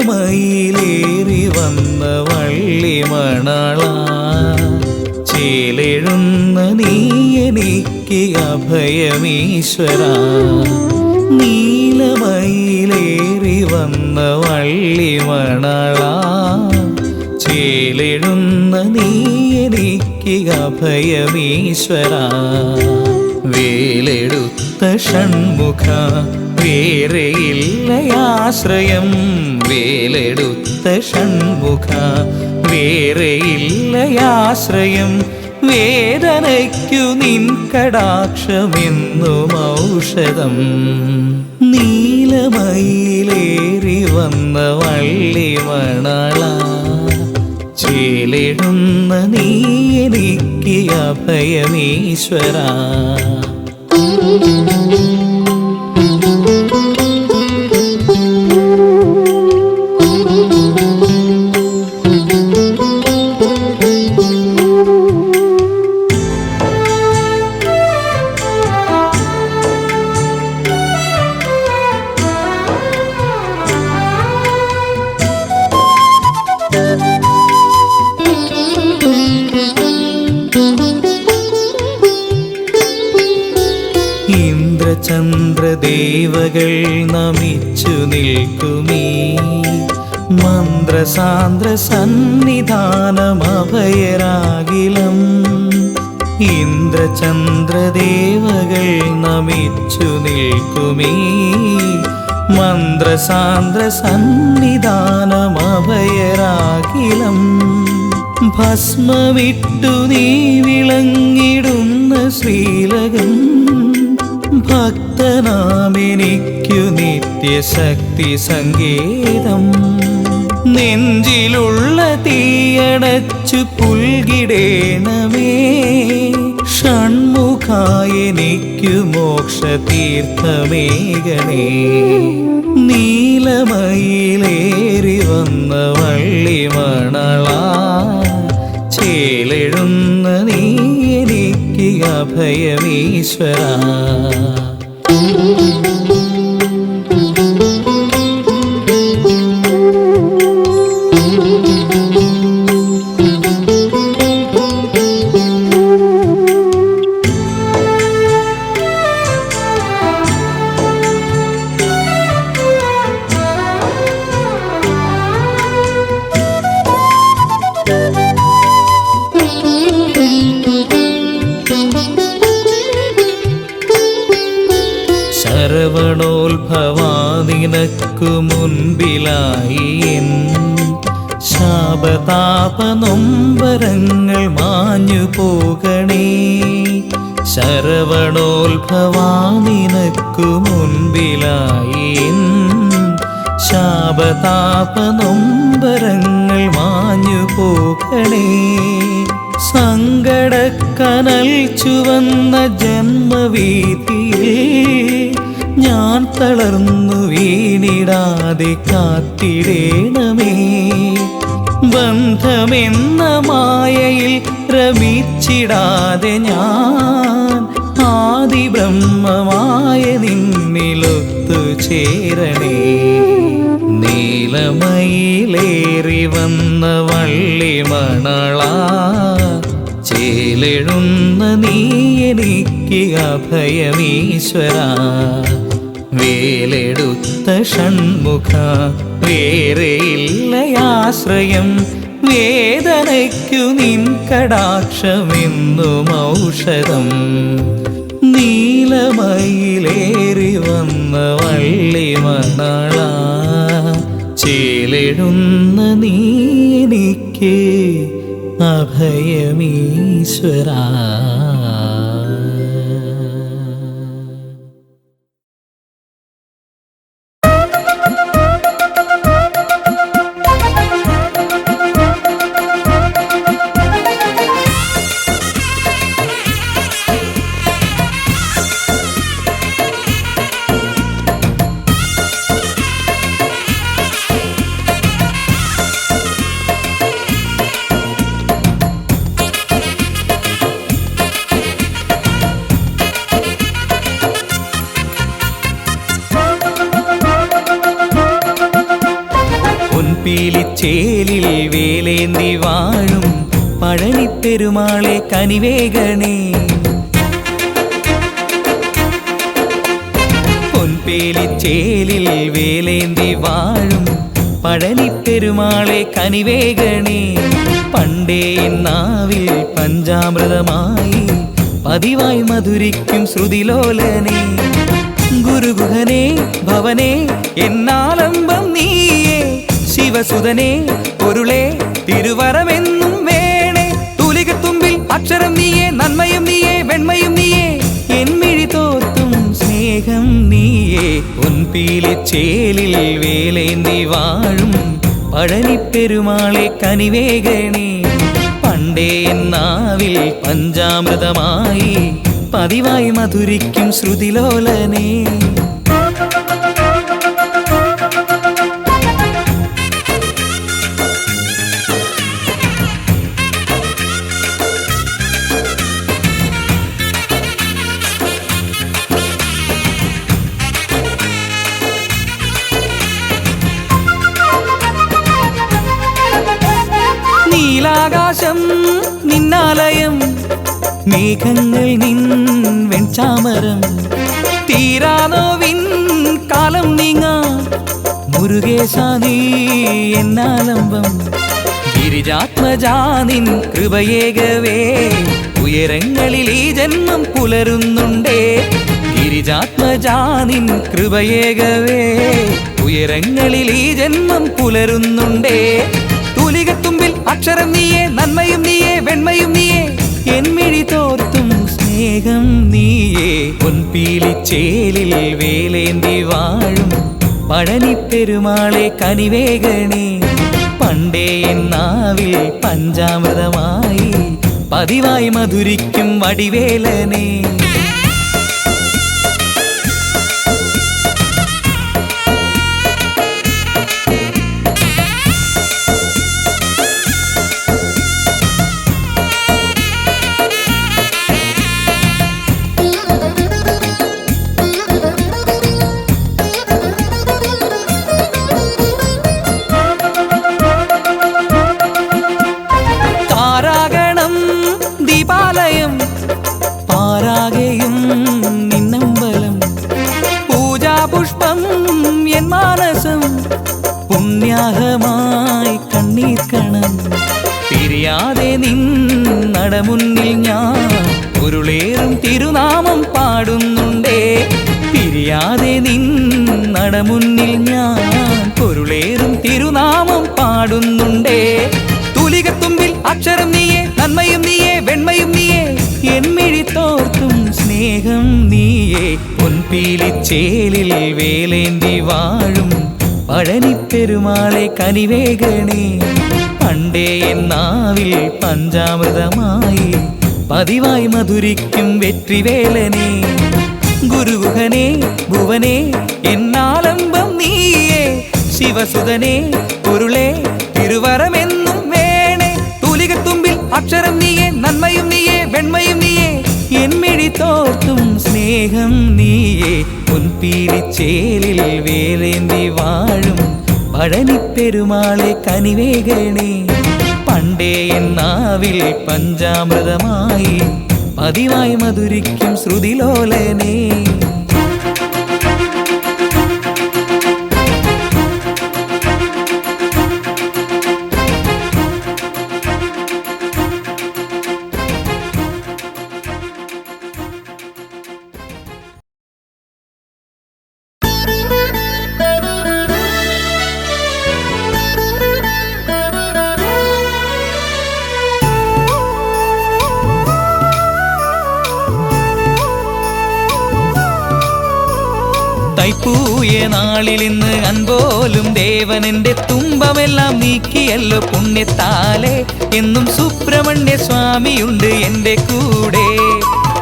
നീലമയിലേറി വന്ന വള്ളിമണാള, ചേലെഴുന്ന നീ എനിക്ക് അഭയമീശ്വര. നീലമയിലേറി വന്ന വള്ളിമണാള, ചേലെഴുന്ന നീ എനിക്ക് അഭയമീശ്വര. വേലെടുത്ത ഷൺമുഖ വേറെയില്ലയാശ്രയം, വേലെടുത്ത ഷൺമുഖ വേറെയില്ലയാശ്രയം. വേദനയ്ക്കു നിൻ കടാക്ഷമെന്നും ഔഷധം. നീലമയിലേറി വന്ന വള്ളിമണാള, ചേലെഴുന്ന നീ എനിക്ക് അഭയമീശ്വര. ഇന്ദ്രചന്ദ്രദേവകൾ നമിച്ചു നിൽക്കുമീ മന്ത്രസാന്ദ്ര സന്നിധാനമഭയരാകിലം. ഇന്ദ്രചന്ദ്രദേവകൾ നമിച്ചു നിൽക്കുമീ മന്ത്രസാന്ദ്ര സന്നിധാനമഭയരാകിലം. ഭസ്മവിട്ടു നീ വിളങ്ങിടുന്ന ശ്രീലകം, ഭക്തനാമെനിക്കു നിത്യശക്തി സങ്കേതം. നെഞ്ചിലുള്ള തീയണച്ചു പുൽകിടേണമേ, ഷൺമുഖായെനിക്കു മോക്ഷതീർത്ഥമേകണേ. നീലമയിലേറി വന്ന വള്ളിമണാള, ചേലെഴുന്ന നീ എനിക്ക് അഭയമീശ്വര. ശരവണോത്ഭവാനിനക്കു മുൻപിലായി എൻ ശാപതാപനൊമ്പരങ്ങൾ മാഞ്ഞു പോകണേ. ശരവണോത്ഭവാനിനക്കു മുൻപിലായി എൻ ശാപതാപനൊമ്പരങ്ങൾ മാഞ്ഞു പോകണേ. സങ്കടക്കനൽ ചുവന്ന ജന്മവീതിയിൽ ഞാൻ തളർന്നു വീണിടാതെ കാത്തിടേണമേ. ബന്ധമെന്ന മായയിൽ രമിച്ചിടാതെ ഞാൻ ആദിബ്രഹ്മമായ നിന്നിലൊത്തു ചേരണേ. നീലമയിലേറി വന്ന വള്ളിമണാള, ചേലെഴുന്ന നീ എനിക്ക് അഭയമീശ്വര. വേലെടുത്ത ഷൺമുഖ വേറെയില്ലയാശ്രയം. വേദനയ്ക്കു നിൻ കടാക്ഷമെന്നും ഔഷധം. നീലമയിലേറി വന്ന വള്ളിമണാള, ചേലെഴുന്ന നീ എനിക്ക് അഭയമീശ്വര. പൊൻപീലിച്ചേലിൽ വേലേന്തി വാഴും പഴനിപ്പെരുമാളെ കനിവേഗണേ. പൊൻപേലിച്ചേലിൽ വേലേന്തി വാഴും പഴനിപ്പെരുമാളെ കനിവേഗണേ. പണ്ടേ നാവിൽ പഞ്ചാമൃതമായി പതിവായി മധുരിക്കും ശ്രുതിലോലനെ. ഗുരുഗുഹനെ ഭവനെ എന്നാലംബം നീയേ, ശിവസുതനെ പൊരുളെ തിരുവരമെന്നും വേണേ. തൂലികത്തുമ്പിൽ അക്ഷരം നീയേ, നന്മയും നീയേ, വെണ്മയും നീയേ, എന്മിഴി തോർത്തും സ്നേഹം നീയേ. പൊൻപീലിച്ചേലിൽ വേലേന്തി വാഴും പഴനിപ്പെരുമാളെ കനിവേഗണേ. പണ്ടേ നാവിൽ പഞ്ചാമൃതമായി പതിവായി മധുരിക്കും ശ്രുതിലോലനെ. നീലാകാശം നിന്നാലയം, മേഘങ്ങൾ നിൻ വെൺചാമരം. തീരാനോവിൻ കാലം നീങ്ങാ മുരുകേശ നീ എന്നാലംബം. ഗിരിജാത്മജാനിൻ കൃപയേകവേ ഉയരങ്ങളിൽ ഈ ജന്മം പുലരുന്നുണ്ടേ. ഗിരിജാത്മജാനിൻ കൃപയേകവേ ഉയരങ്ങളിൽ ഈ ജന്മം പുലരുന്നുണ്ടേ. തൂലികത്തുമ്പിൽ അക്ഷരം നീയേ, നന്മയും നീയേ, വെണ്മയും നീയേ, എന്മിഴി തോർത്തും സ്നേഹം നീയേ. പൊൻപീലിച്ചേലിൽ വേലേന്തി വാഴും പഴനിപ്പെരുമാളെ കനിവേഗണേ. പണ്ടേ നാവിൽ പഞ്ചാമൃതമായി പതിവായി മധുരിക്കും വടിവേലനെ. ദീപാലയം പാരാകെയും നിന്നമ്പലം. പൂജാപുഷ്പം എൻ മാനസം പുണ്യാഹമായി കണ്ണീർക്കണം. പിരിയാതെ നിൻ നടമുന്നിൽ ഞാൻ ഉരുളേറും തിരുനാമം പാടുന്നുണ്ടേ. പിരിയാതെ നിൻ നടമുന്നിൽ ഞാൻ പൊരുളേറും തിരുനാമം പാടുന്നുണ്ടേ. തൂലികത്തുമ്പിൽ അക്ഷരം നീയേ, നന്മയും നീയേ, വെണ്മയും നീയേ, എന്മിഴി തോർത്തും സ്നേഹം നീയേ. പൊൻപീലിച്ചേലിൽ വേലേന്തി വാഴും പഴനിപ്പെരുമാളെ കനിവേഗണേ. പണ്ടേ നാവിൽ പഞ്ചാമൃതമായി പതിവായി മധുരിക്കും വെற்றிവേലനെ. ഗുരുഗുഹനെ ഭുവനെ എന്നാലംബം നീയേ, ശിവസുതനെ പൊരുളെ തിരുവരമെന്നും വേണേ. തൂലികത്തുമ്പിൽ അക്ഷരം നീയേ, നന്മയും നീയേ, വെണ്മയും നീയേ, എന്മിഴി തോർത്തും സ്നേഹം നീയേ. പൊൻപീലിച്ചേലിൽ വേലേന്തി വാഴും പഴനിപ്പെരുമാളെ കനിവേഗണേ. പണ്ടേ നാവിൽ പഞ്ചാമൃതമായി പതിവായി മധുരിക്കും ശ്രുതിലോലനെ. തൈപ്പൂയ നാളിലിന്ന് അൻപോലും ദേവനെന്റെ തുമ്പമെല്ലാം നീക്കിയല്ലോ പുണ്യത്താലെ. എന്നും സുബ്രഹ്മണ്യ സ്വാമിയുണ്ട് എൻ്റെ കൂടെ.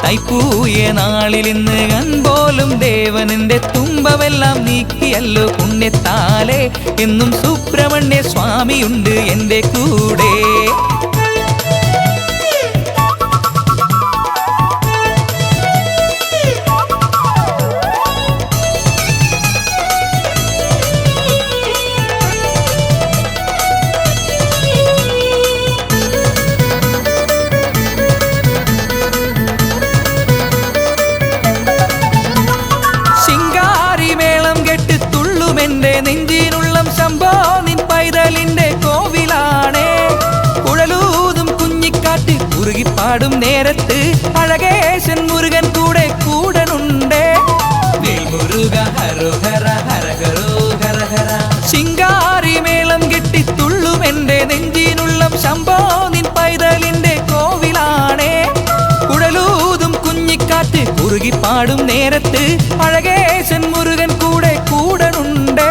തൈപ്പൂയ നാളിലിന്ന് അൻപോലും ദേവനെന്റെ തുമ്പമെല്ലാം നീക്കിയല്ലോ പുണ്യത്താലെ. എന്നും സുബ്രഹ്മണ്യ സ്വാമിയുണ്ട് എൻ്റെ കൂടെ. എന്റെ നെഞ്ചിനുള്ളം ശംഭോ നിൻ പൈതലിന്റെ കോവിലാണേ. കുഴലൂതും കുഞ്ഞിക്കാറ്റ് കുറുകിപ്പാടും നേരത്ത് അഴകേശൻ മുരുകൻ കൂടെ കൂടനുണ്ടേ. മുരുക ഹരോഹര ഹരഹരോ ഹരഹര. ശിങ്കാരി മേളം കെട്ടി തുള്ളും എന്റെ നെഞ്ചിനുള്ളം ശംഭോ നിൻ പൈതലിന്റെ കോവിലാണേ. കുഴലൂതും കുഞ്ഞിക്കാറ്റ് കുറുകിപ്പാടും നേരത്ത് അഴകേശൻ മുരുകൻ കൂടെ കൂടനുണ്ടേ.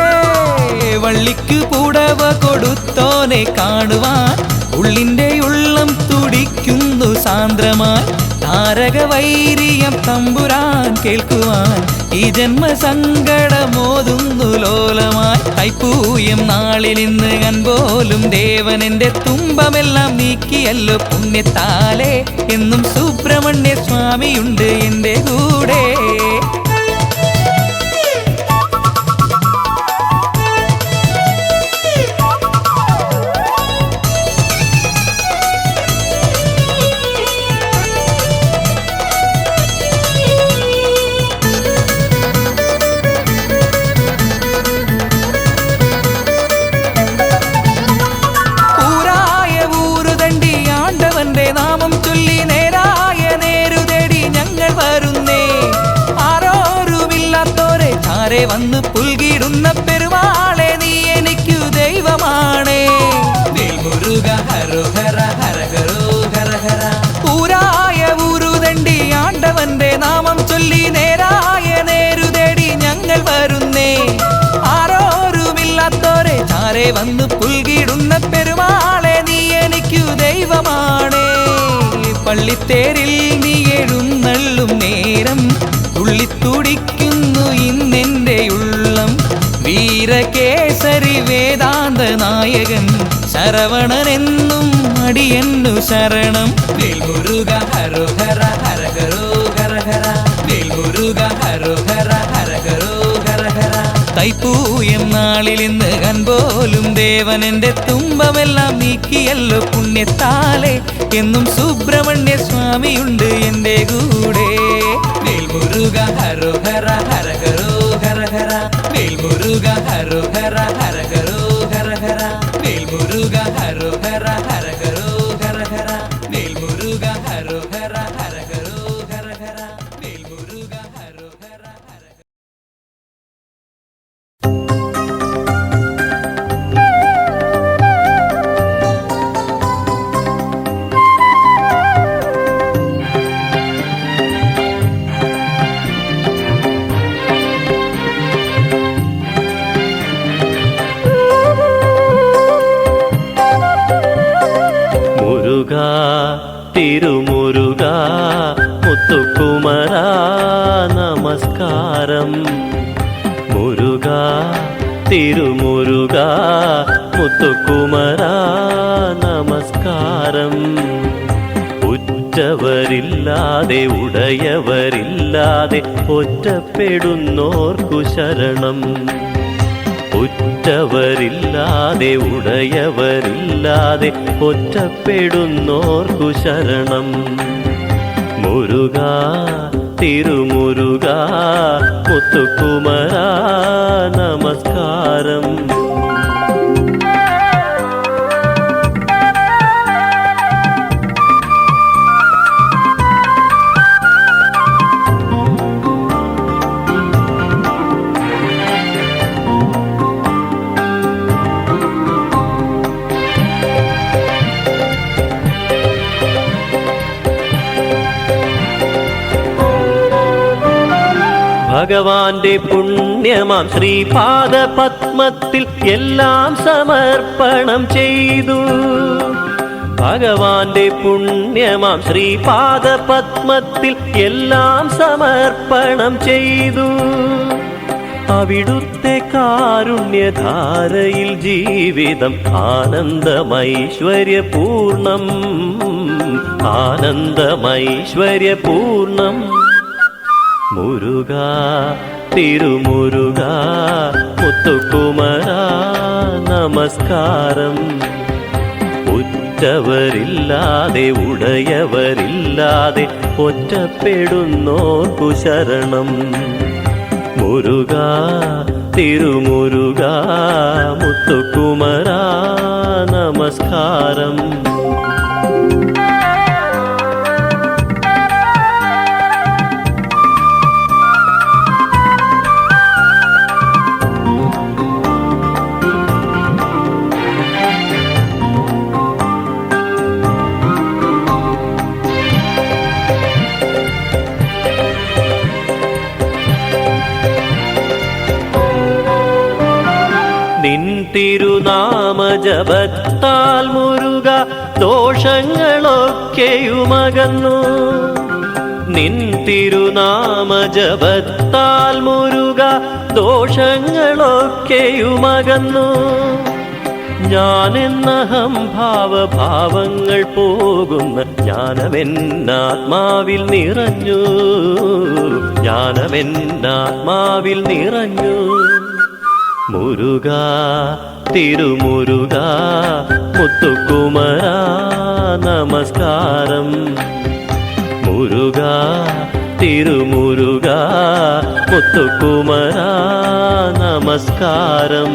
വള്ളിക്കു പുടവ കൊടുത്തോനെ കാണുവാൻ ഉള്ളിന്റെ ഉള്ളം തുടിക്കുന്നു സാന്ദ്രമായി. താരകവൈരിയം തമ്പുരാൻ കേൾക്കുവാൻ ഈ ജന്മസങ്കടമോതുന്നു ലോലമായി. തൈപ്പൂയം നാളിലിന്ന് അൻപോലും ദേവനെന്റെ തുമ്പമെല്ലാം നീക്കിയല്ലോ പുണ്യത്താലേ. എന്നും സുബ്രഹ്മണ്യ സ്വാമിയുണ്ട് എന്റെ കൂടെ. നാമം ചൊല്ലി നേരായ നേരു തേടി ഞങ്ങൾ വരുന്നേ. ആരോരുമില്ലാത്തോരെ ചാരെ വന്ന് പുൽകിടുന്ന പെരുമാളെ നീ എനിക്കു ദൈവമാണേ. മുരുക ഹരോഹര ഹരഹരോ ഹരഹര. ഊരായ ഊരുതണ്ടി ആണ്ടവന്റെ നാമം ചൊല്ലി നേരായ നേരു തേടി ഞങ്ങൾ വരുന്നേ. ആരോരുമില്ലാത്തോരെ ചാരെ വന്ന് പുൽകിടുന്ന പെരുമാളെ നീ എനിക്കു ദൈവമാണേ. പള്ളിത്തേരിൽ നീ എഴുന്നള്ളും നേരം തുള്ളിത്തുടിക്കുന്നു ഇന്നെന്റെ ഉള്ളം. വീരകേസരി വേദാന്ത നായകൻ ശരവണനെന്നും അടിയന്നു ശരണം. മുരുക ഹരോഹര ഹരഹരോ ഹരഹര. മുരുക ഹരോഹര ഹരഹരോ ഹരഹര. തൈപ്പൂയം നാളിലിന്ന് അൻപോലും ദേവനെന്റെ തുമ്പമെല്ലാം നീക്കിയല്ലോ പുണ്യത്താലേ. എന്നും സുബ്രഹ്മണ്യ സ്വാമിയുണ്ട് എന്റെ കൂടെ. മുരുക ഹരോഹര ഹരഹരോ ഹരഹര. മുരുക ഹരോഹര ഹരഹരോ ഹരഹര. മുരുക ഹരോഹര ഹരഹരോ ഹരഹര. മുരുക ഹരോഹര ഹരഹരോ ഹരഹര. മുരുക ഹരോഹര ഹരഹര. തിരുമുരുക മുത്തുക്കുമര നമസ്കാരം. മുരുക തിരുമുരുക മുത്തുക്കുമര നമസ്കാരം. ഉറ്റവരില്ലാതെ ഉടയവരില്ലാതെ ഒറ്റപ്പെടുന്നോർക്കു ശരണം. ഉറ്റവരില്ലാതെ ഉടയവരില്ലാതെ ഒറ്റപ്പെടുന്നോർക്കു ശരണം. മുരുക തിരുമുരുക മുത്തുക്കുമര നമസ്കാരം. ഭഗവാന്റെ പുണ്യമാം ശ്രീപാദ പത്മത്തിൽ എല്ലാം സമർപ്പണം ചെയ്തു. ഭഗവാന്റെ പുണ്യമാം ശ്രീപാദ പത്മത്തിൽ എല്ലാം സമർപ്പണം ചെയ്തു. അവിടുത്തെ കാരുണ്യധാരയിൽ ജീവിതം ആനന്ദമൈശ്വര്യപൂർണം. ആനന്ദമൈശ്വര്യപൂർണം. മുരുക തിരുമുരുക മുത്തുക്കുമര നമസ്കാരം. ഉറ്റവരില്ലാതെ ഉടയവരില്ലാതെ ഒറ്റപ്പെടുന്നോർക്കു ശരണം. മുരുക തിരുമുരുക മുത്തുക്കുമര നമസ്കാരം. നിൻ തിരുനാമജപത്താൽ മുരുക ദോഷങ്ങളൊക്കെയുമകന്നു. നിൻ തിരുനാമജപത്താൽ മുരുക ദോഷങ്ങളൊക്കെയുമകന്നു. ഞാനെന്നഹം ഭാവഭാവങ്ങൾ പോകുന്ന ജ്ഞാനമെന്നാത്മാവിൽ നിറഞ്ഞു. ജ്ഞാനമെന്നാത്മാവിൽ നിറഞ്ഞു. മുരുക തിരുമുരുക മുത്തുക്കുമര നമസ്കാരം. മുരുക തിരുമുരുക മുത്തുക്കുമര നമസ്കാരം.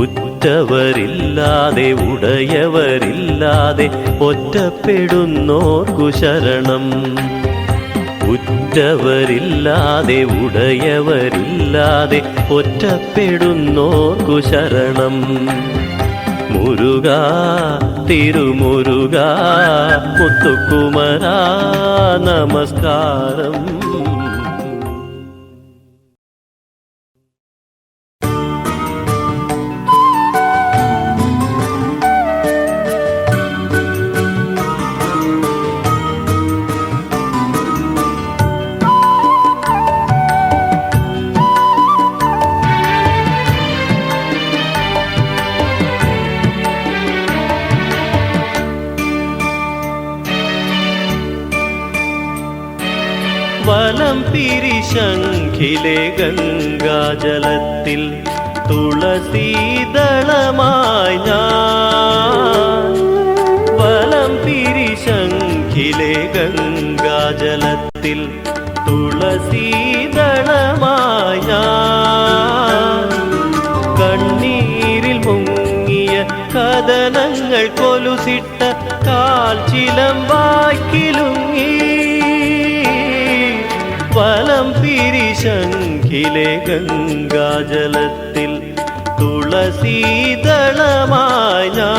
ഉറ്റവരില്ലാതെ ഉടയവരില്ലാതെ ഒറ്റപ്പെടുന്നോർക്കു ശരണം. ഉറ്റവരില്ലാതെ ഉടയവരില്ലാതെ ഒറ്റപ്പെടുന്നോർക്കു ശരണം. മുരുക തിരുമുരുക മുത്തുക്കുമര നമസ്കാരം. വലം പിരിശംഖിലെ ഗംഗാജലത്തിൽ തുളസീദളമായി ഞാൻ. വലം പിരിശംഖിലെ ഗംഗാജലത്തിൽ തുളസീദളമായി ഞാൻ. കണ്ണീരിൽ മുങ്ങിയ കഥനങ്ങൾ കൊലുസിട്ട കാൽച്ചിലമ്പായി കിലുങ്ങി. വലം പിരിശംഖിലെ ഗംഗാജലത്തിൽ തുളസീദളമായി ഞാൻ.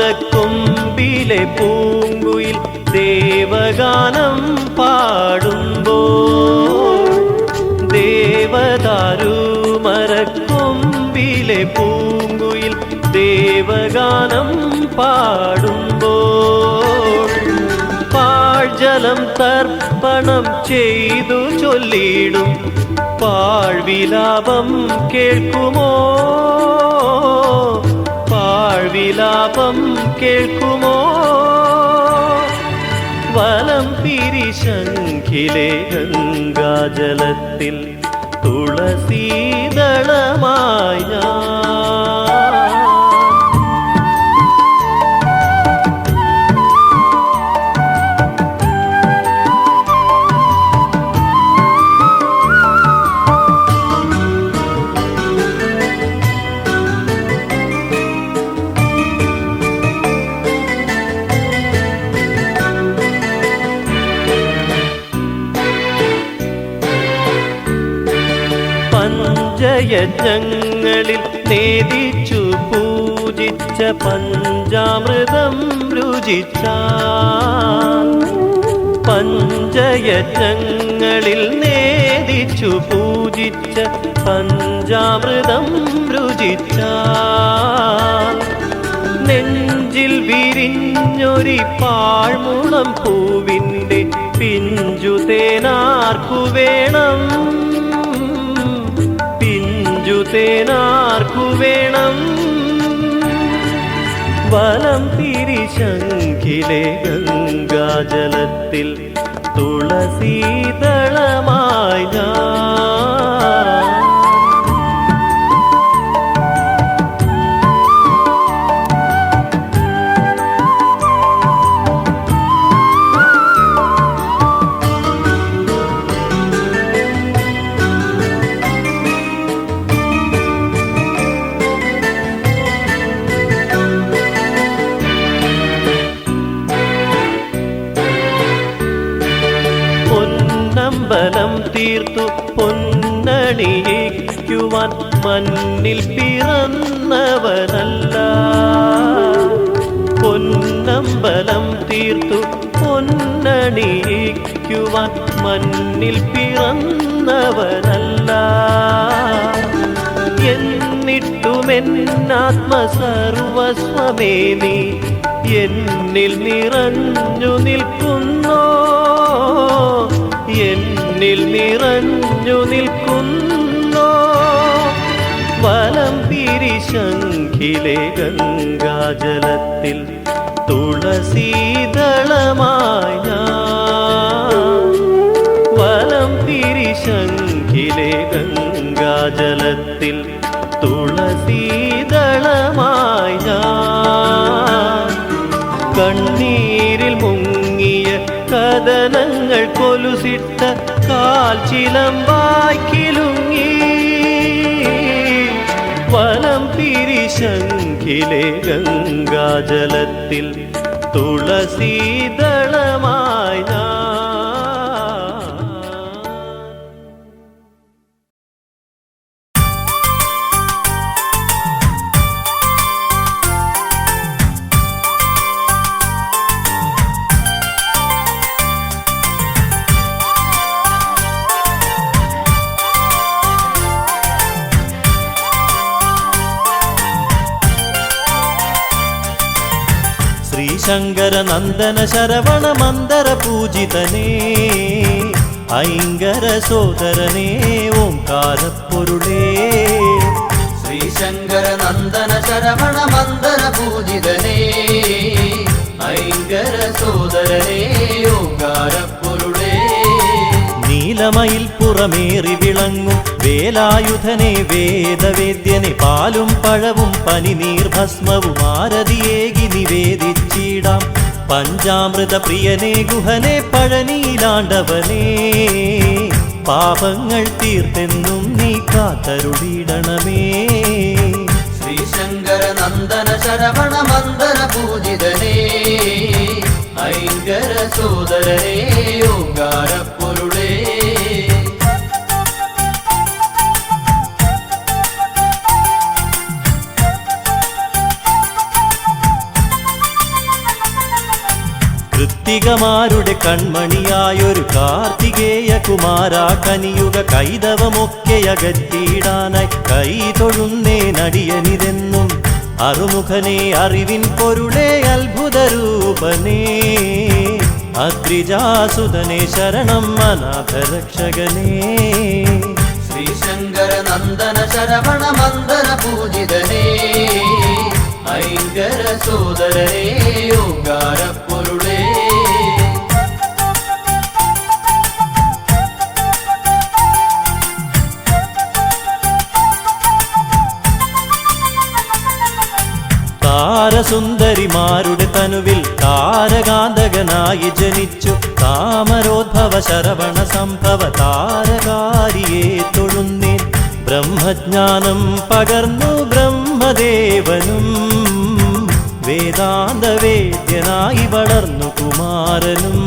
ദേവദാരുമരക്കൊമ്പിലെ പൂങ്കുയിൽ ദേവഗാനം പാടുമ്പോൾ. ദേവദാരുമരക്കൊമ്പിലെ പൂങ്കുയിൽ ദേവഗാനം പാടുമ്പോൾ. പാഴ്ജലം തർപ്പണം ചെയ്തു ചൊല്ലിടും പാഴ്വിലാപം കേൾക്കുമോ? പാഴ്വിലാപം കേൾക്കുമോ? വലം പിരിശംഖിലെ ഗംഗാജലത്തിൽ തുളസീദളമായി ഞാൻ. പഞ്ചയജ്ഞങ്ങളിൽ നേദിച്ചു പൂജിച്ച പഞ്ചാമൃതം രുചിച്ചാൽ. പഞ്ചയജ്ഞങ്ങളിൽ നേദിച്ചു പൂജിച്ച പഞ്ചാമൃതം രുചിച്ചാൽ. നെഞ്ചിൽ വിരിഞ്ഞൊരി പാഴ്മുളം പൂവിൻ്റെ പിഞ്ചു തേനാർക്കു വേണം? തീർത്തേനാർക്കു വേണം വലം തിരിശങ്കിലെ ഗംഗാജലത്തിൽ തുളസീതളമായി ഞാൻ. പൊന്നമ്പലം തീർത്തു പൊന്നണിയിക്കുവാൻ മണ്ണിൽ പിറന്നവനല്ല. പൊന്നമ്പലം തീർത്തു പൊന്നണിയിക്കുവാൻ മണ്ണിൽ പിറന്നവനല്ല. എന്നിട്ടുമെന്നാത്മസർവസ്വമേ നീ എന്നിൽ നിറഞ്ഞു നിൽക്കുന്നോ, എന്നിൽ നിറഞ്ഞു നിൽക്കുന്നോ. വലം പിരിശങ്കിലെ ഗംഗാജലത്തിൽ തുളസീതളമായി ഞാൻ. വലം പിരിശങ്കിലെ ഗംഗാജലത്തിൽ തുളസീതളമായി ഞാൻ. കണ്ണീരിൽ മുങ്ങിയ കഥനങ്ങൾ കൊലുസിട്ട കാൽച്ചിലമ്പായി കിലുങ്ങി. വലം പിരിശങ്കിലെ ഗംഗാജലത്തിൽ തുളസീതളമായി ഞാൻ. ശ്രീശങ്കര നന്ദന ശരവണ മന്ദര പൂജിതനേ, ഐങ്കര സോദരനേ ഓംകാരപ്പൊരുളേ. ശ്രീശങ്കര നന്ദന ശരവണ മന്ദര പൂജിതനേ, ഐങ്കര സോദരനേ ഓംകാരപ്പൊരുളേ. നീലമയിൽ പുറമേറി വിളങ്ങും വേലായുധനെ വേദവേദ്യനെ പാലും പഴവും പനിനീർ ഭസ്മവും ആരതിയേകി നിവേദിച്ചിടാം. പഞ്ചാമൃത പ്രിയനെ ഗുഹനെ പഴനീലാണ്ടവനേ, പാപങ്ങൾ തീർത്തെന്നും നീ കാത്തരുളിടണമേ. ശ്രീശങ്കര നന്ദന ശരവണ മന്ദര പൂജിതനേ, ഐങ്കര സോദരനേ ഓംകാരപ്പൊരുളേ. കൃത്തികമാരുടെ കൺമണിയായൊരു കാർത്തികേയ കുമാര കനിയുക കൈതവമൊക്കെ അകറ്റിയിടാനായി കൈ തൊഴുന്നേ നടിയനിതെന്നും. അറുമുഖനെ അറിവിൻ പൊരുളേ അത്ഭുതരൂപനേ, അദ്രിജാസുതനെ ശരണം അനാഥരക്ഷകനേ. ശ്രീശങ്കര നന്ദന ശരവണ മന്ദര പൂജിതനേ, ഐങ്കര സോദരനേ ഓംകാരപ്പൊരുളേ. താരസുന്ദരിമാരുടെ തനുവിൽ താരകാന്തകനായി ജനിച്ചു. താമരോദ്ഭവ ശരവണ സംഭവ താരകാരിയെ തൊഴുന്നേൻ. ബ്രഹ്മജ്ഞാനം പകർന്നു ബ്രഹ്മദേവനും, വേദാന്തവേദ്യനായി വളർന്നു കുമാരനും.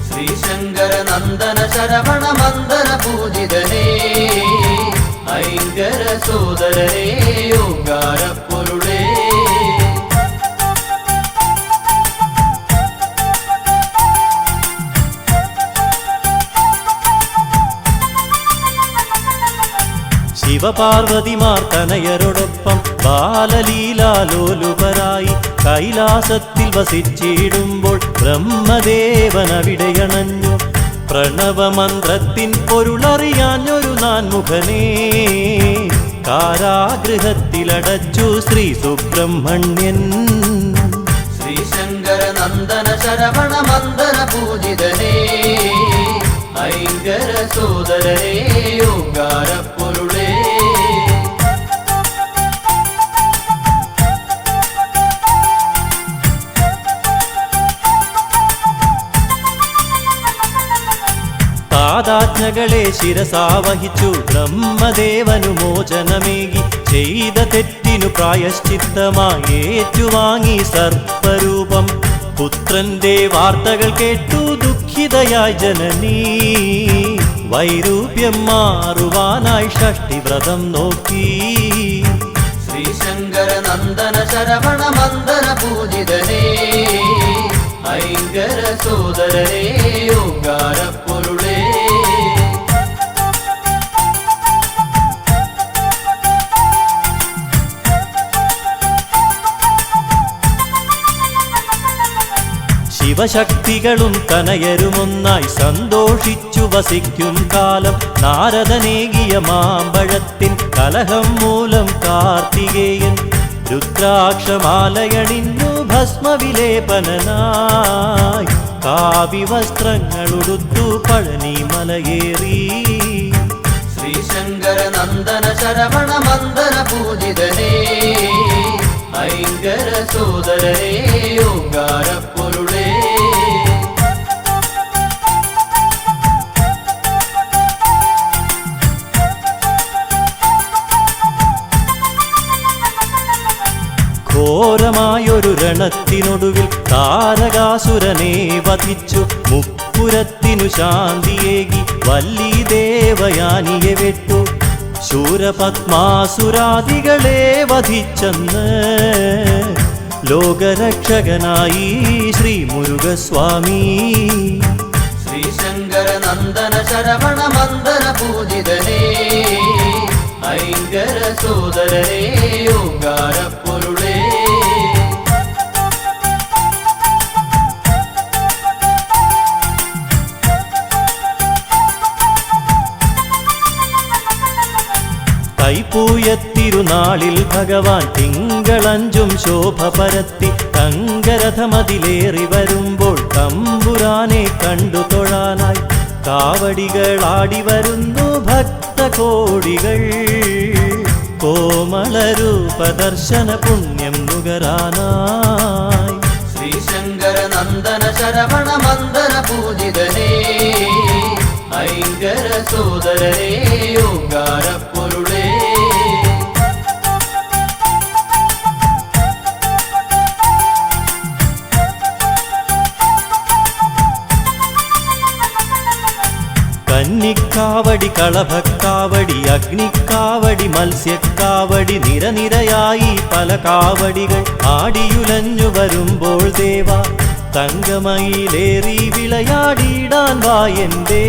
ശ്രീശങ്കര നന്ദന ശരവണ മന്ദര പൂജിതനേ, ഐങ്കര സോദരനേ ഓംകാരപ്പൊരുളേ. ശിവപാർവതിമാർ തനയരോടൊപ്പം ബാലലീലാലോലുപരായി കൈലാസത്തിൽ വസിച്ചിടുമ്പോൾ ബ്രഹ്മദേവൻ അവിടെയണഞ്ഞു. പ്രണവമന്ത്രത്തിൻ പൊരുളറിയാഞ്ഞൊരു നാൻമുഖനേ, കാരാഗൃഹത്തിലടച്ചു ശ്രീ സുബ്രഹ്മണ്യൻ. ശ്രീശങ്കര നന്ദന ശരവണ മന്ദര പൂജിതനേ ഐങ്കര സോദരനേ ഓങ്കാരപ്പൊരുളേ. താതാജ്ഞകളെ ശിരസാവഹിച്ചു ബ്രഹ്മദേവനു മോചനമേകി ചെയ്ത തെറ്റിനു പ്രായശ്ചിത്തമായി ഏറ്റുവാങ്ങി സർപ്പരൂപം. പുത്രന്റെ വാർത്തകൾ കേട്ടു ദുഃഖിതയായി ജനനീ വൈരൂപ്യം മാറുവാനായി ഷഷ്ടിവ്രതം നോക്കി. ശ്രീശങ്കര നന്ദന ശരവണ മന്ദര പൂജിതനേ ഐങ്കര സോദരനേ ഓങ്കാരപ്പൊരുളേ. ശിവശക്തികളും തനയരുമൊന്നായി സന്തോഷിച്ചു വസിക്കും കാലം നാരദനേകിയ മാമ്പഴത്തിൻ കലഹം മൂലം കാർത്തികേയൻ രുദ്രാക്ഷമാലയണിഞ്ഞു ഭസ്മവിലേപനായി കാവ്യവസ്ത്രങ്ങളുടുത്തു പഴനി മലയേറി. ശ്രീശങ്കര നന്ദന ശരവണ മന്ദര പൂജിതനേ ഐങ്കര സോദരനേ ഓങ്കാരപ്പൊരുളേ. ഘോരമായൊരു രണത്തിനൊടുവിൽ താരകാസുരനെ വധിച്ചു മുപ്പുരത്തിനു ശാന്തിയേകി വല്ലി ദേവയാനിയെ വെട്ടു. ശൂരപത്മാസുരാദികളെ വധിച്ചെന്ന് ലോകരക്ഷകനായി ശ്രീ മുരുകസ്വാമി. ശ്രീശങ്കര നന്ദന ശരവണ മന്ദര പൂജിതനേ ഐങ്കര സോദരനേ ഓങ്കാരപ്പൊരുളേ. തൈപ്പൂയത്തിരുനാളിൽ ഭഗവാൻ തിങ്കളഞ്ചും ശോഭ പരത്തി തങ്കരഥമതിലേറി വരുമ്പോൾ തമ്പുരാനെ കണ്ടു തൊഴാനായി കാവടികളാടി വരുന്നു ഭക്തകോടികൾ. കോമളരൂപദർശന പുണ്യം നുകരാനായി. ശ്രീശങ്കര നന്ദന ശരവണ മന്ദര പൂജിതനേ ഐങ്കര സോദരനേ ഓങ്കാരപ്പൊരുളേ. കന്നിക്കാവടി കളഭക്കാവടി അഗ്നിക്കാവടി മത്സ്യക്കാവടി നിരനിരയായി പല കാവടികൾ ആടിയുലഞ്ഞു വരുമ്പോൾ ദേവ തങ്കമയിലേറി വിളയാടിയിടാൻ വായന്തേ.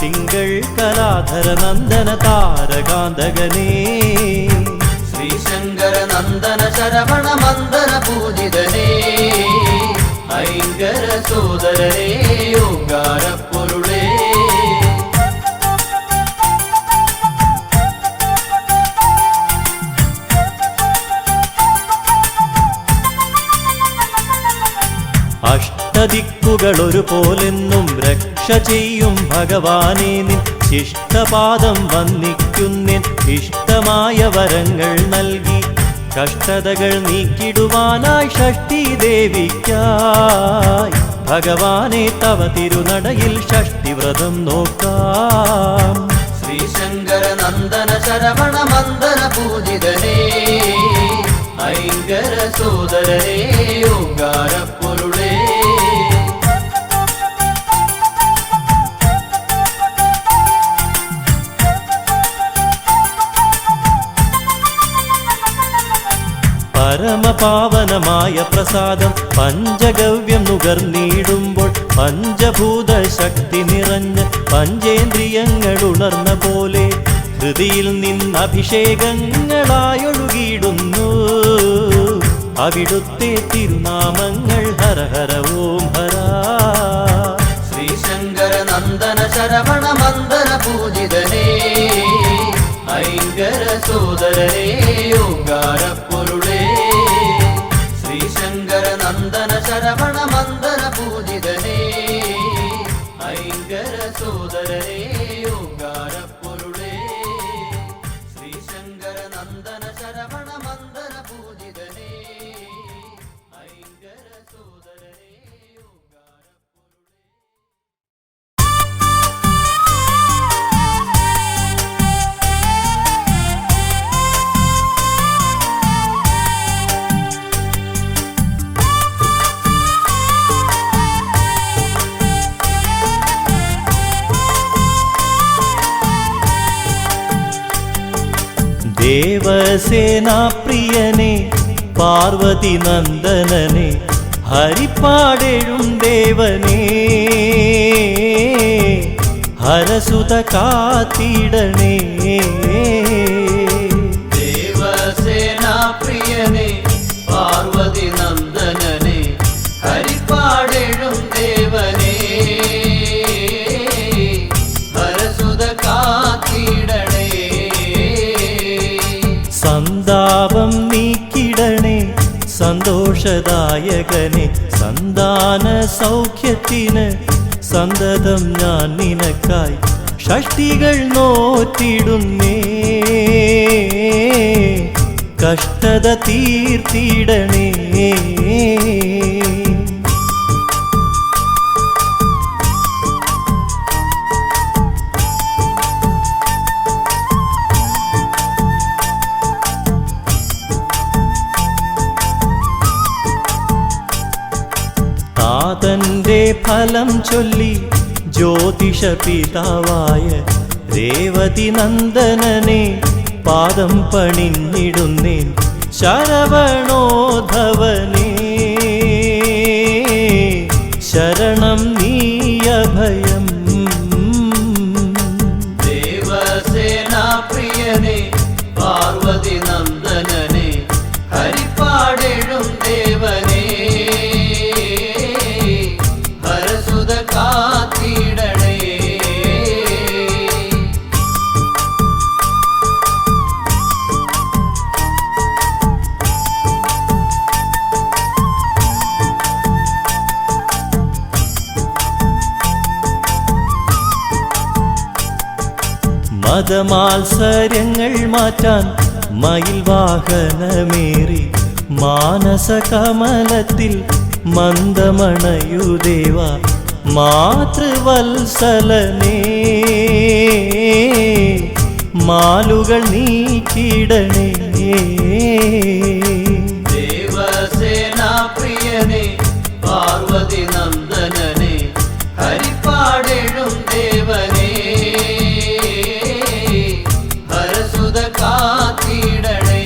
തിങ്കൾ കലാധര നന്ദന താരകാന്തകനേ. ശ്രീശങ്കര നന്ദന ശരവണ മന്ദര പൂജിതനേ ഐങ്കര സോദരനേ ഓങ്കാരപ്പൊരുളേ. അഷ്ടദിക്കുകൾ ഒരുപോലെന്നും രക്ഷ ചെയ്യും ഭഗവാനെ നിൻ ശിഷ്ടപാദം വന്ദിക്കുന്നിൻ ഇഷ്ടമായ വരങ്ങൾ നൽകി കഷ്ടതകൾ നീക്കിടുവാനായി ഷഷ്ടി ദേവിക്കായി ഭഗവാനെ തവ തിരുനടയിൽ ഷഷ്ടിവ്രതം നോക്കാം. ശ്രീശങ്കര നന്ദന ശരവണ മന്ദര പൂജിതനേ ഐങ്കര സോദരനേ ഓങ്കാരപ്പൊരുളേ. പരമപാവനമായ പ്രസാദം പഞ്ചഗവ്യം നുകർന്നിടുമ്പോൾ പഞ്ചഭൂത ശക്തി നിറഞ്ഞ് പഞ്ചേന്ദ്രിയങ്ങൾ ഉണർന്ന പോലെ ഹൃദിയിൽ നിന്നഭിഷേകങ്ങളായൊഴുകിയിടുന്നു അവിടുത്തെ തിരുനാമങ്ങൾ ഹര ഹര ഓം ഹര. ശ്രീശങ്കര നന്ദന ശരവണ മന്ദര പൂജിതനേ ഐങ്കര ഐങ്കര സോദരനേ ഓങ്കാരപ്പൊരുളേ ശ്രീശങ്കര നന്ദന ശരവണ മന്ദര പൂജിതനേ ഐങ്കര സോദരനേ ഓങ്കാരപ്പൊരുളേ ശ്രീശങ്കര നന്ദന ശരവണ മന്ദര പൂജിതനേ ഐങ്കര സോദരനേ ഓങ്കാരപ്പൊരുളേ. ദേവസേനാപ്രിയനെ പാർവതി നന്ദനനെ ഹരിപ്പാടെഴും ദേവനേ ഹരസുത കാത്തിടണേ ദേവസേനാപ്രിയനെ പാർവതി നന്ദനനെ ഹരിപ്പാടെഴും ദേവനേ ഹരസുത കാത്തിടണേ സന്താപം നീക്കിടണേ സന്തോഷദായകനെ സന്താന സൗഖ്യത്തിന് സന്തതം ഞാൻ നിനക്കായി ഷഷ്ടികൾ നോറ്റിടുന്നേ കഷ്ടത തീർത്തിടണേ താതന്റെ ഫലം ചൊല്ലി ജ്യോതിഷ പിതാവായ രേവതി നന്ദനനെ പാദം പണിഞ്ഞിടുന്നേൻ ശരവണോധവനേ ശരണം നീയഭയം ദേവസേനാപ്രിയനെ പാർവതി നന്ദനനെ ഹരിപ്പാടെഴും ദേവനേ ഹരസുത കാത്തിടണേ മതമാത്സര്യങ്ങൾ മാറ്റാൻ മയിൽ വാഹനമേറി മാനസകമലത്തിൽ മന്ദമണയുദേവ മാതൃവത്സലനേ മാലുകൾ നീക്കിടണേ ദേവസേനാപ്രിയനെ പാർവതി നന്ദനനെ ഹരിപ്പാടെഴും ദേവനേ ഹരസുത കാത്തിടണേ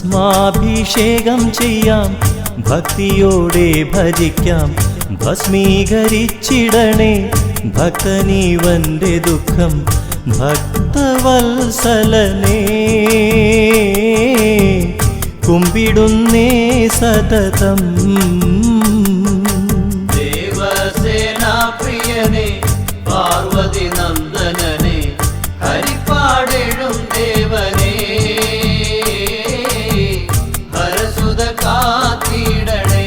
ഭസ്മാഭിഷേകം ചെയ്യാം ഭക്തിയോടെ ഭജിക്കാം ഭസ്മീകരിച്ചിടണേ ഭക്തനീവന്റെ ദുഃഖം ഭക്തവത്സലനേ കുമ്പിടുന്നേ സതതം ദേവസേനാപ്രിയനെ പാർവതി നന്ദനനെ ഹരിപ്പാടെഴും ദേവനേ ഹരസുത കാത്തിടണേ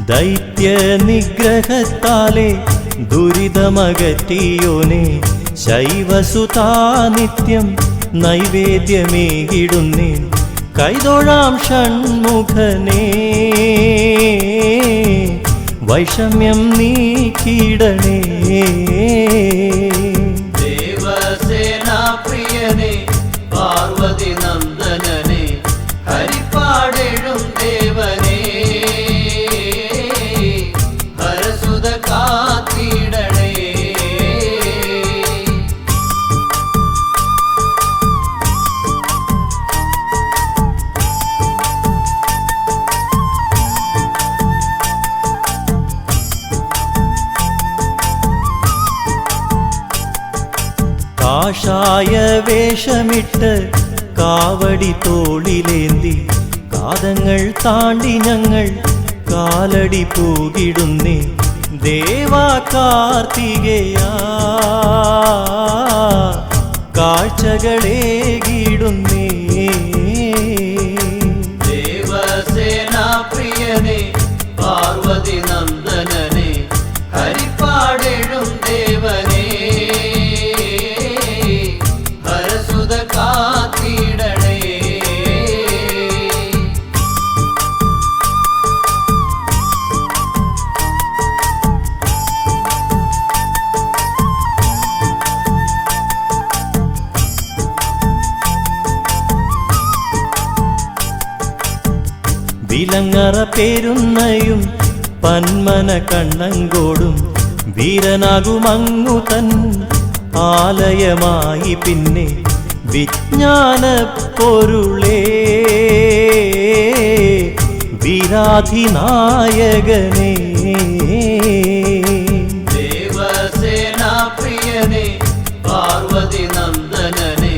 ദൈത്യ നിഗ്രഹത്താലെ ദുരിതമകറ്റിയോനെ ശൈവസുതാ നിത്യം നൈവേദ്യമേകിടുന്നേ കൈതൊഴാം ഷൺമുഖനേ വൈഷമ്യം നീക്കിടണേ ദേവസേനാപ്രിയനെ പാർവതി നന്ദനനെ ഹരിപ്പാടെഴും ദേവനേ ഹരസുത കാത്തിടണേ കാഷായ വേഷമിട്ട് കാവടി തോളിലേന്തി കാതങ്ങൾ താണ്ടി ഞങ്ങൾ കാലടി പൂകിടുന്നേ ദേവാ കാർത്തികേയാ കാഴ്ചകളേകിടുന്നേ ദേവസേനാ പ്രിയനെ പാർവതി നന്ദനനെ ഹരിപ്പാടിടും ദേവനെ ഹരസുത കാത്തിടണേ. വിലങ്ങറ പേരുന്നയും പന്മന കണ്ണങ്കോടും വീരനാകുമങ്ങു തൻ ആലയമായി പിന്നെ വിജ്ഞാന പൊരുളേ വീരാധിനായകനേ ദേവസേനാ പ്രിയനെ പാർവതി നന്ദനനെ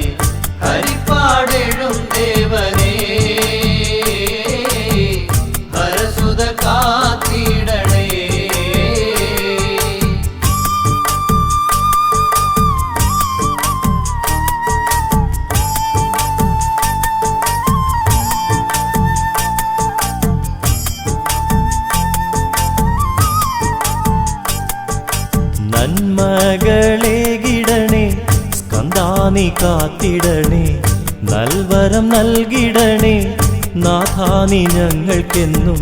ഹരിപ്പാടിടും ദേവനെ ഹരസുത കാത്തിടണേ. നന്മകളേകിടണേ സ്കന്ദാനി കാത്തിടണേ നൽവരം നൽകിടണേ നാഥാനി ഞങ്ങൾക്കെന്നും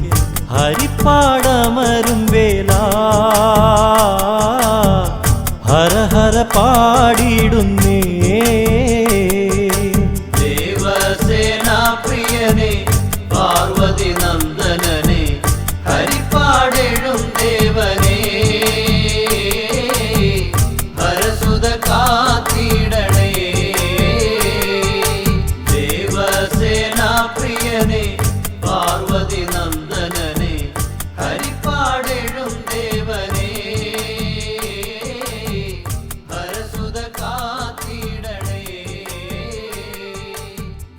ഹരിപ്പാടമരും വേല ഹര ഹര പാടിടുന്നേ ദേവസേനാ പ്രിയനെ പാർവതി നന്ദനനെ ഹരിപ്പാടിടും ദേവനെ ഹരസുത കാത്തിടണേ. ദേവസേനാ പ്രിയനെ പാർവതി നന്ദനനെ ഹരിപ്പാടിടും ദേവനെ ഹരസുത കാത്തിടണേ.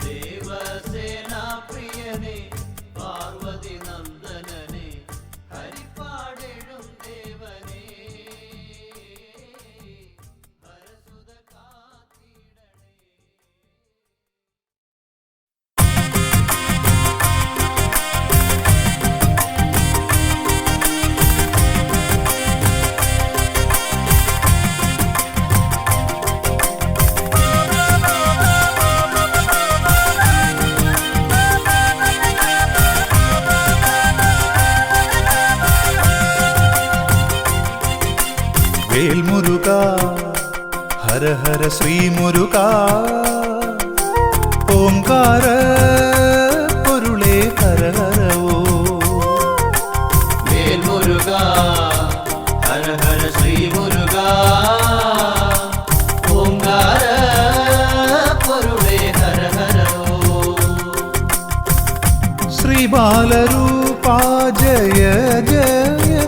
ദേവസേനാ പ്രിയനെ പാർവതി നന്ദനനെ ഹരിപ്പാടിടും ദേവനെ ഹരസുത കാത്തിടണേ. വേൽമുരുകാ ഹര ഹര ശ്രീ മുരുകാ ഓംകാര പൊരുളേ ഹര ഹരവോ. വേൽമുരുകാ ഹര ഹര ശ്രീ മുരുകാ ഓംകാര പൊരുളേ ഹര ഹരോ. ശ്രീ ബാലരൂപാ ജയ ജയ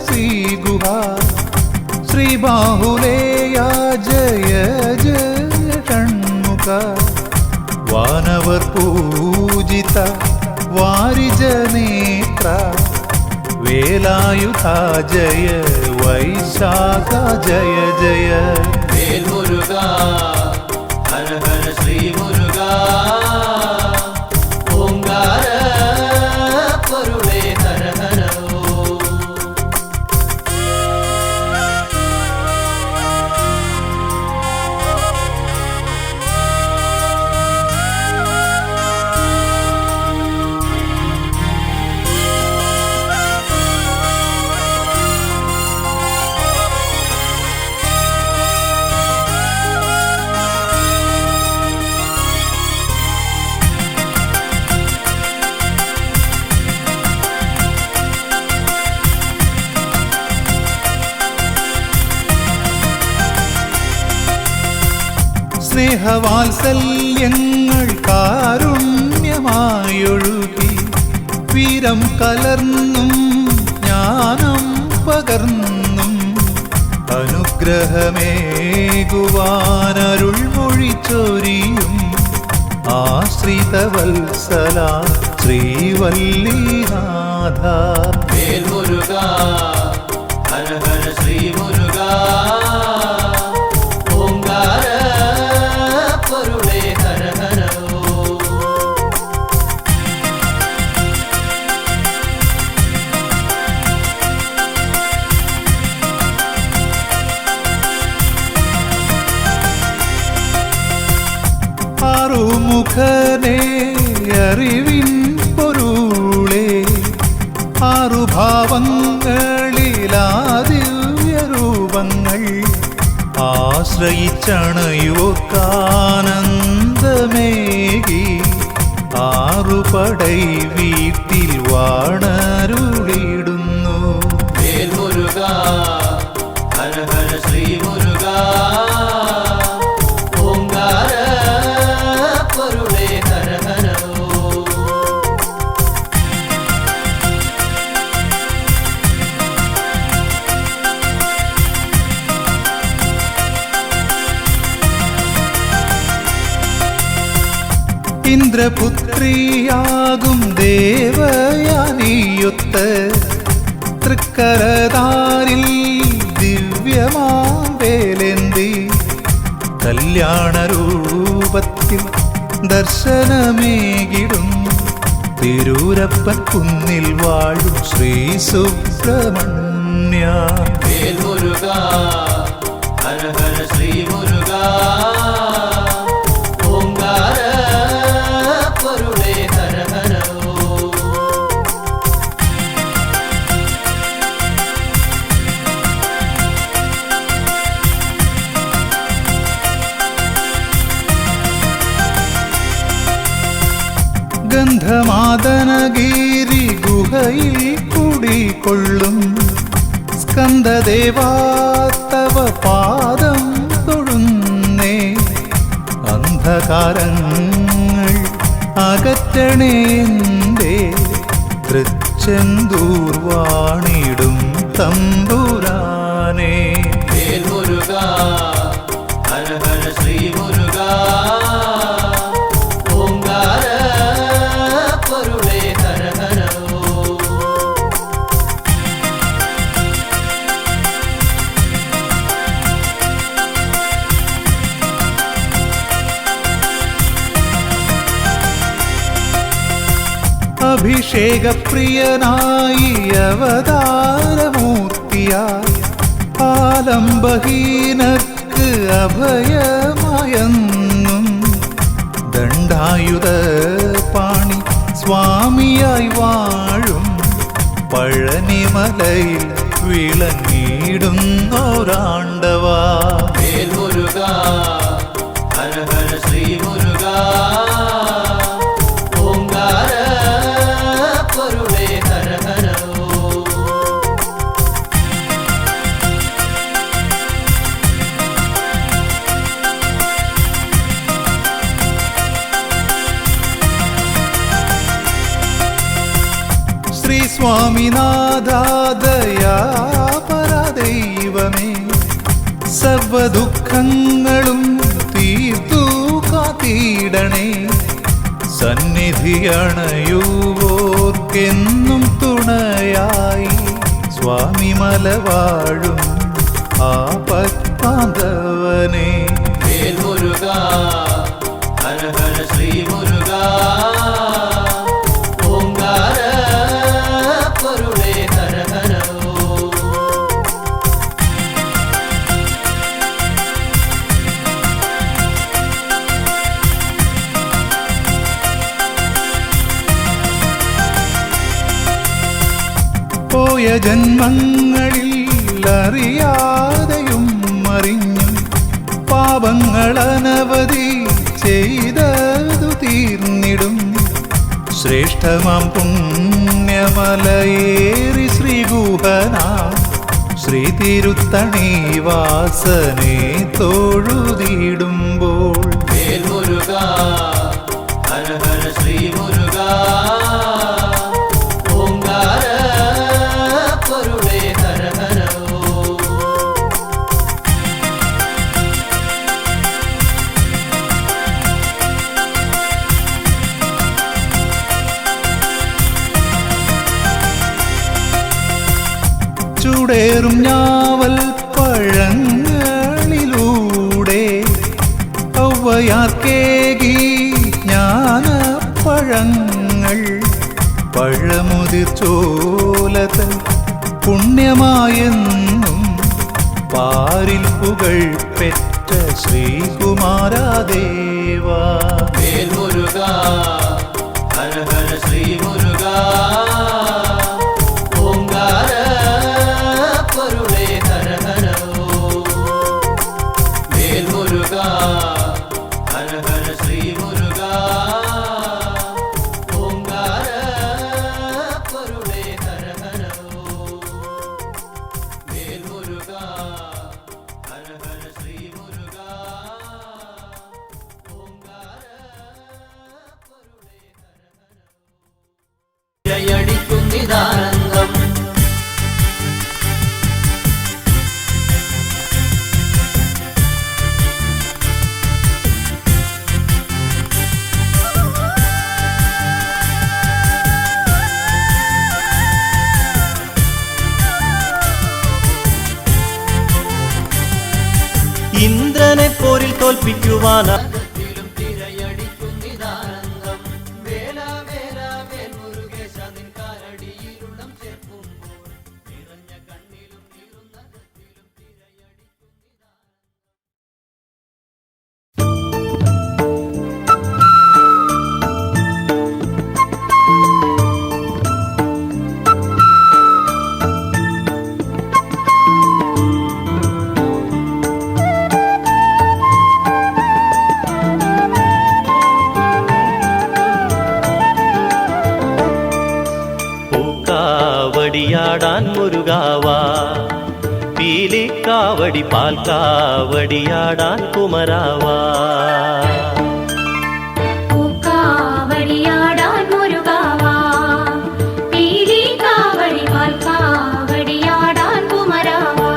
ശ്രീ ഗുഹാ ശ്രീ ബാഹുലേയ ജയ ജയ ഷൺമുഖ വാനവർ പൂജിത വാരിജനേത്ര വേലായുധ ജയ വൈശാഖ ജയ ജയ. വേൽമുരുകാ ഹര ഹര ശ്രീ മുരുകാ ഓംകാര പൊരുളേ ഹര ഹരോ. സ്നേഹവാത്സല്യങ്ങൾ കാരുണ്യമായൊഴുകി വീരം കലർന്നും ജ്ഞാനം പകർന്നും അനുഗ്രഹമേകുവാനരുൾമോ ചൊരിയും ആശ്രിതവത്സല ശ്രീവല്ലിനാഥ. വേൽമുരുക ഹര ഹര ശ്രീ മുരുക ഓംകാര പൊരുളേ ഹര ഹര ആറുമുഖനേ അറിവിൻ പൊരുളേ ആറുഭാവങ്ങളിലാദിവ്യരൂപങ്ങൾ ആശ്രയിച്ചണയോർക്കാനന്ദമേകി ആറുപടൈ വീട്ടിൽ വാണരുളിടുന്നു. വേൽമുരുക ഹര ഹര ശ്രീ മുരുക ഓംകാര പൊരുളേ ഹര ഹര ഇന്ദ്രപുത്രിയാകും ദേവയാനിയൊത്ത് തൃക്കരതാരിൽ ദിവ്യമാവേലേന്തി കല്യാണരൂപത്തിൽ ദർശനമേകിടും തിരൂരപ്പൻ കുന്നിൽ വാഴും ശ്രീ സുബ്രഹ്മണ്യ. വേൽമുരുക ഹര ഹര ശ്രീ മുരുക ഓംകാര പൊരുളേ ഹര ഹര ഗന്ധമാദനഗിരി ഗുഹയിൽ കുടികൊള്ളും സ്കന്ദദേവാ തവ പാദം തൊഴുന്നേ. അന്ധകാരങ്ങൾ അകറ്റണേന്തേ തൃച്ചെന്തൂർ വാണിടും തമ്പുരാനേ. വേൽമുരുക ഹര ഹര ശ്രീ മുരുക ഓംകാര പൊരുളേ ഹര ഹര അഭിഷേകപ്രിയനായി അവതാരമൂർത്തിയായി ആലംബഹീനർക്ക് അഭയമായെന്നും ദണ്ഡായുധ പാണി സ്വാമിയായി വാഴും പഴനിമലയിൽ വിളങ്ങിടുന്നോരാണ്ടവാ. വേൽമുരുക ഹര ഹര ശ്രീ മുരുക ഓംകാര പൊരുളേ ഹര ഹര ശ്രീ സ്വാമിനാഥദയാപരദൈവമേ സർവദുഃഖങ്ങളും തീർത്തു കാത്തിടണേ. സന്നിധിയണയുവോർക്കെന്നും തുണയായി സ്വാമി മലവാഴും ആപത്പാന്തവനേ. വേൽമുരുക ഹര ഹര ശ്രീ മുരുക ഓംകാര പൊരുളേ ഹര ഹര പോയ ജന്മങ്ങളിൽ അറിയാതെയും അറിഞ്ഞും പാപങ്ങളനവധി ചെയ്തതു തീർന്നിടും. ശ്രേഷ്ഠമാം പുണ്യമലയേറി ശ്രീഗുഹനാം ശ്രീ തിരുത്തണി വാസനെ തൊഴുതിടുമ്പോൾ. വേൽമുരുക ഹര ഹര ശ്രീ മുരുക ഓംകാര പൊരുളേ ഹര ഹര ചൂടേറും ഞാവൽ പഴങ്ങളിലൂടെ ഔവയാർക്കേകി ജ്ഞാനപ്പഴങ്ങൾ പഴമുതിർ ചോലതൻ പുണ്യമായെന്നും പാരിൽ പുകൾ പെറ്റ ശ്രീകുമാരദേവാ വേൽ മുരുക ഹര ഹര ശ്രീ മുരുക ഓംകാര പൊരുളേ ഹര ഹര വേൽ മുരുക ഹര ഹര ശ്രീ മുരുക ഓംകാര പൊരുളേ ഹര ഹര വേൽ മുരുക ഹര ഹര ശ്രീ മുരുക ജയടിക്കുന്നിതാനന്ദം ഇന്ദ്രനെ പോരിൽ തോൽപ്പിക്കുവാൻ തിരയടിക്കുന്നിതാനന്ദം വേല വേല വേൽ മുരുകേശ നിൻ കാലടിയിലുള്ളം ചേർക്കുമ്പോൾ നിറഞ്ഞ കണ്ണിലും നീറുന്നകത്തിലും തിരയടിക്കുന്നിതാനന്ദം. പൂക്കാവടിയാടാൻ മുരുകാവാ പീലിക്കാവടി പാൽക്കാവടിയാടാൻ കുമരാവാ പൂക്കാവടിയാടാൻ മുരുകാവാ പീലിക്കാവടി പാൽക്കാവടിയാടാൻ കുമരാവാ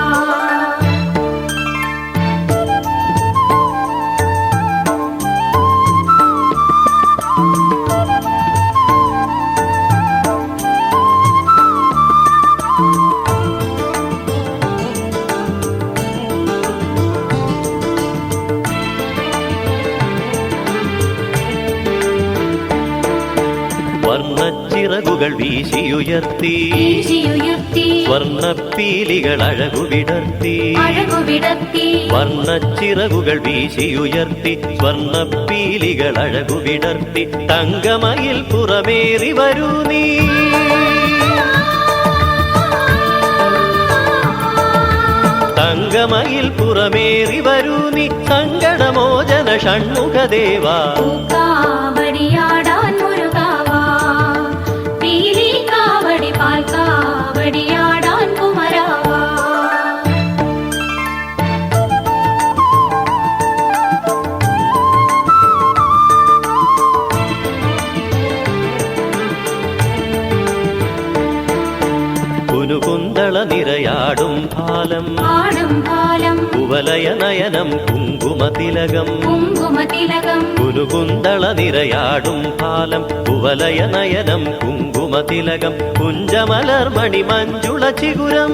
വർണ്ണച്ചിറകുകൾ വീശിയുയർത്തി വീശിയുയർത്തി വർണ്ണപ്പീലികൾ അഴകുവിടർത്തി അഴകുവിടർത്തി വർണ്ണച്ചിറകുകൾ വീശിയുയർത്തി സ്വർണ്ണപ്പീലികൾ അഴകുവിടർത്തി തങ്കമയിൽ പുറമേറി വരൂ നീ തങ്കമയിൽ പുറമേറി വരൂ നീ സങ്കടമോചന ഷൺമുഖദേവാ പൂക്കാവടിയാടാൻ മുരുകാവാ പീലിക്കാവടി പാൽക്കാവടിയാടാൻ കുമരാവാ കുനുകുന്തള നിരയാടും ഭാലം ആടും കാലം കുവലയ നയനം കുങ്കുമതിലകം കുങ്കുമതിലകം കുനുകുന്തള നിരയാടും ഭാലം കുവലയ നയനം കുങ്കുമതിലകം കുഞ്ചമലർമണി മഞ്ജുള ചിഗുരം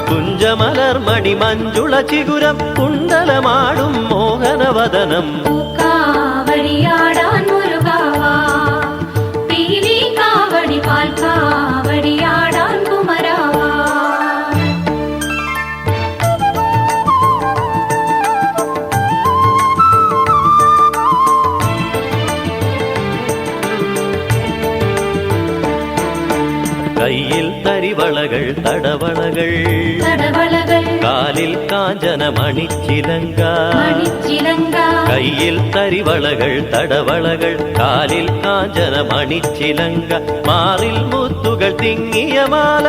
കുഞ്ചമലർമണി മഞ്ജുള ചിഗുരം കുണ്ടലമാടും മോഹനവദനം പൂക്കാവടിയാടാൻ മുരുകാവാ പീലിക്കാവടി പാൽക്കാവടിയാടാൻ കുമരാവാ കയ്യിൽ തരിവളകൾ തടവളകൾ തടവളകൾ കാലിൽ കാഞ്ചന മണിച്ചിലങ്ക മണിച്ചിലങ്ക കയ്യിൽ തരിവളകൾ തടവളകൾ കാലിൽ കാഞ്ചന മണിച്ചിലങ്ക മാറിൽ മുത്തുകൾ തിങ്ങിയ മാല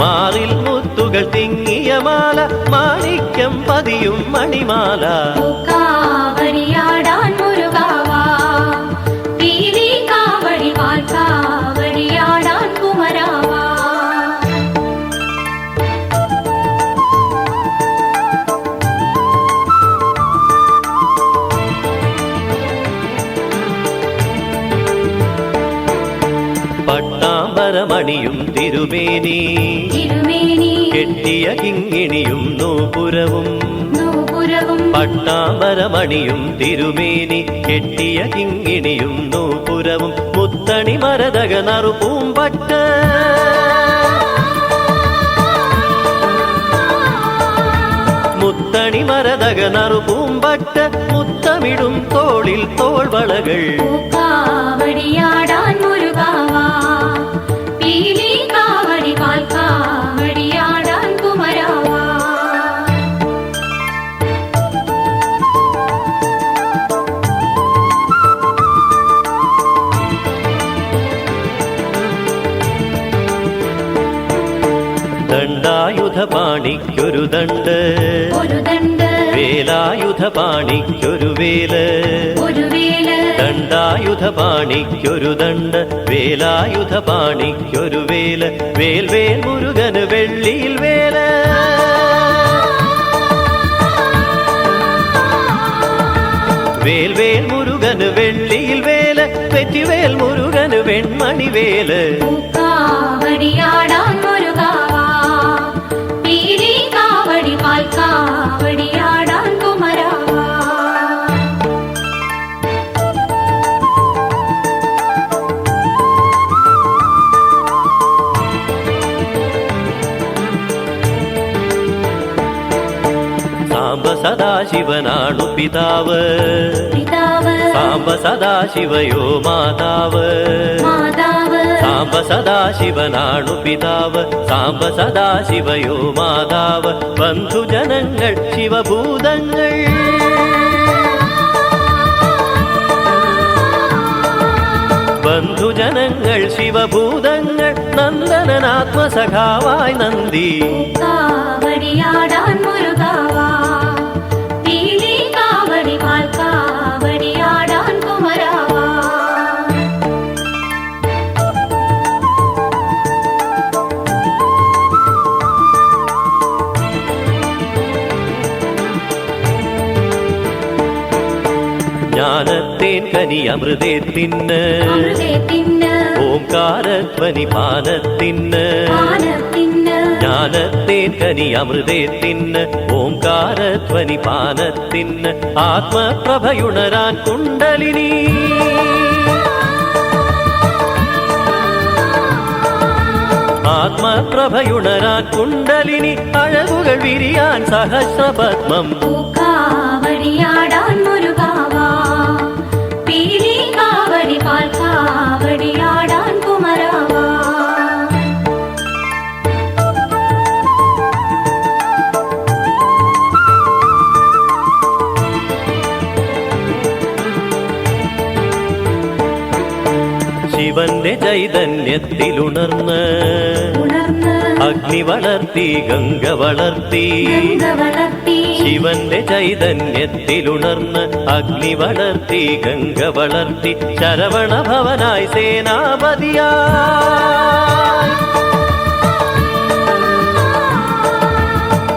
മാറിൽ മുത്തുകൾ തിങ്ങിയ മാല മാണിക്യം പതിയും മണിമാല പൂക്കാവടിയാടാൻ മുരുകാവാ പീലിക്കാവടി പാൽക്കാവടിയാടാൻ കുമരാവാ പട്ടാമ്പരമണിയും തിരുമേനി തിരുമേനി കെട്ടിയ കിങ്ങിണിയും നൂപുരവും നൂപുരവും പട്ടാമ്പരമണിയും തിരുമേനി കെട്ടിയ കിങ്ങിണിയും നൂപുരവും മുത്തണി മരതക നറുപൂമ്പട്ട് മുത്തണി മരതക നറുപൂമ്പട്ട് മുത്തമിടും തോളിൽ തോൾവളകൾ പൂക്കാവടിയാടാൻ മുരുകാവാ പീലി കാവടി പാൽക്കാവടിയാടാൻ കുമരാവാ ദണ്ഡായുധ പാണിക്കൊരു ദണ്ട് ഒരു ദണ്ട് വേലായുധ പാണിക്കൊരു വേല് ഒരു വേല് ദണ്ഡായുധ പാണിക്കൊരു ദണ്ട് വേലായുധ പാണിക്കൊരു വേല് വേൽ വേൽ മുരുകന് വെള്ളിയിൽ വേല് വേൽ വേൽ മുരുകന് വെള്ളിയിൽ വേല് വെറ്റിവേൽ മുരുകന് വെൺമണി വേല് പൂക്കാവടിയാടാൻ മുരുകാവാ പീലി കാവടി പാൽക്കാവടിയാടാൻ കുമരാവാ സാംബ സദാശിവനാണു പിതാവ് പിതാവ് സാംബ സദാശിവയോ മാതാവ് മാതാവ് സാംബ സദാശിവനാണു പിതാവ് സാംബ സദാശിവയോ മാതാവ് ബന്ധുജനങ്ങൾ ശിവഭൂതങ്ങൾ ബന്ധുജനങ്ങൾ ശിവഭൂതങ്ങൾ നന്ദനാത്മസഖാവായി നന്ദി കാവടിയാടാൻ മുരുകാവാ പീലി കാവടി പാൽക്കാവടിയാടാൻ കുമരാവാ ജ്ഞാനത്തേൻ കനി അമൃതേത്തിന് അമൃതത്തിന് ഓംകാരധ്വനി പാനത്തിന് പാനത്തിന് ജ്ഞാനത്തേൻ കനി അമൃതേത്തിന് ഓംകാരധ്വനി പാനത്തിന് ആത്മപ്രഭയുണരാൻ കുണ്ടലിനി ആത്മപ്രഭയുണരാൻ കുണ്ടലിനി അഴകുകൾ വിരിയാൻ സഹസ്രപത്മം പൂക്കാവടിയാടാൻ മുരുകാവാ പീലി കാവടി പാൽക്കാവടിയാടാൻ കുമരാവാ ശിവന്റെ ചൈതന്യത്തിലുണർന്ന് ഉണർന്ന് അഗ്നി വളർത്തി ഗംഗ വളർത്തി ഗംഗ വളർത്തി ശിവന്റെ ചൈതന്യത്തിലുണർന്ന് അഗ്നി വളർത്തി ഗംഗ വളർത്തി ശരവണ ഭവനായി സേനാപതിയായി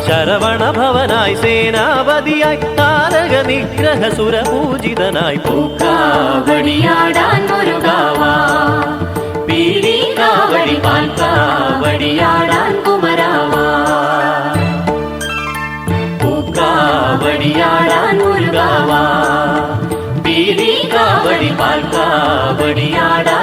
ശരവണ ഭവനായി സേനാപതിയായി താരക നിഗ്രഹ സുരപൂജിതനായി പൂക്കാവടിയാടാൻ മുരുകാവാ പീലി കാവടി പാൽക്കാവടിയാടാൻ കുമരാവാ പൂക്കാവടിയാടാൻ മുരുകാവാ പീലി കാവടി പാൽക്കാവടിയാടാൻ